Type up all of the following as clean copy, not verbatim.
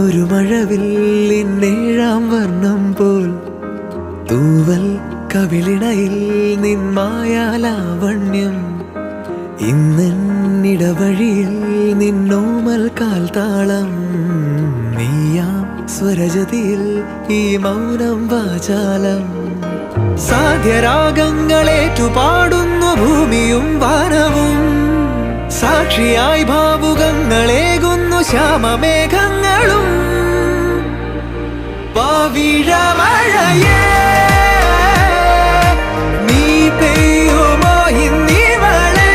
ഒരു മഴവില്ലിന്നേഴാം വർണ്ണം പോൽ തൂവൽ കവിളിണയിൽ നിന്മായാലാവണ്യം ഇന്നിടവഴിയിൽ നിന്നോമൽ കാൽത്താളം നീയാം സ്വരജതിയിൽ ഈ മൗനം വാചാലം സാധ്യരാഗങ്ങളേറ്റുപാടുന്നു ഭൂമിയും വാനവും സാക്ഷിയായി ഭാവുകങ്ങളേകുന്നു ശ്യാമമേഘങ്ങളും പവിഴമഴയേ നീ പെയ്യുമോ ഇന്നിവളെ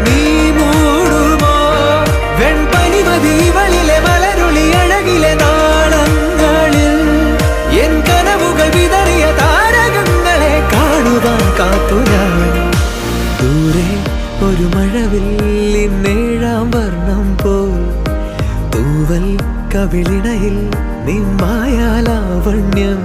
നീ മൂടുമോ വെൺപനിമതിവളിലെ മലരുളി അഴകിലെ നാളങ്ങളിൽ എൻ കനവുകൾ വിതറിയ താരകങ്ങളെ കാണുവാൻ കാത്തു ഞാൻ ദൂരെ ഒരു മഴവില്ലിന്നേഴാം വർണ്ണം പോൽ തൂവൽ കവിളിണയിൽ നിന്മായാലാവണ്യം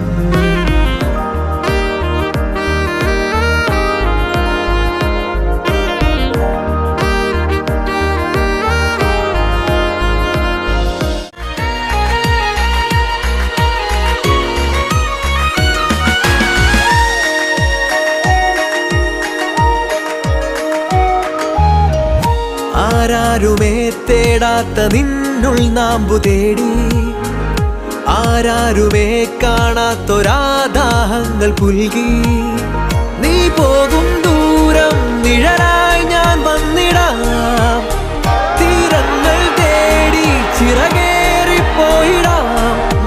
ആരാരുമേ തേടാത്ത നിന്നുൾ നാമ്പു തേടി ആരാരുമേ കാണാത്തൊരാദാഹങ്ങൾ പുൽകി നീ പോകും ദൂരം നിഴലായി ഞാൻ വന്നിടാം തീരങ്ങൾ തേടി ചിറകേറിപ്പോയിടാം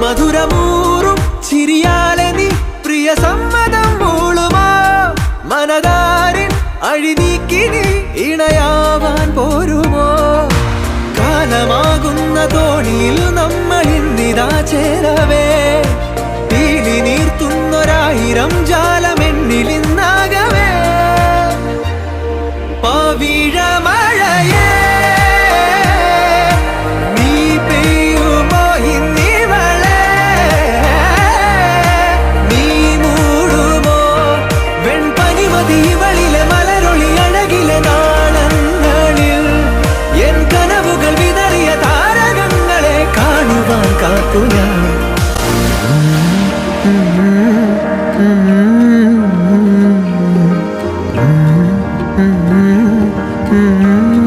മധുരമൂറും ചിരിയാലെ നീ പ്രിയ സമ്മതം മൂളുമോ മനതാരിൻ അഴിനീക്കി നീ ഇണയാവാൻ പോരുമോ കാലമാകുന്ന തോണിയിൽ നമ്മൾ ഇന്നിതാ ചേരവേ പീലി നീർത്തുന്നൊരായിരം ജാലമെന്നിലിന്നാകവേ പവിഴമഴയേ നീ പെയ്യുമോ ഇന്നിവളെ നീ മൂടുമോ വെൺപനിമതിവളിലെ മലരൊളി അഴകിലെ നാളങ്ങളിൽ എൻ കനവുകൾ വിതറിയ താരകങ്ങളെ കാണുവാൻ കാത്തു ഞാൻ Mm-hmm.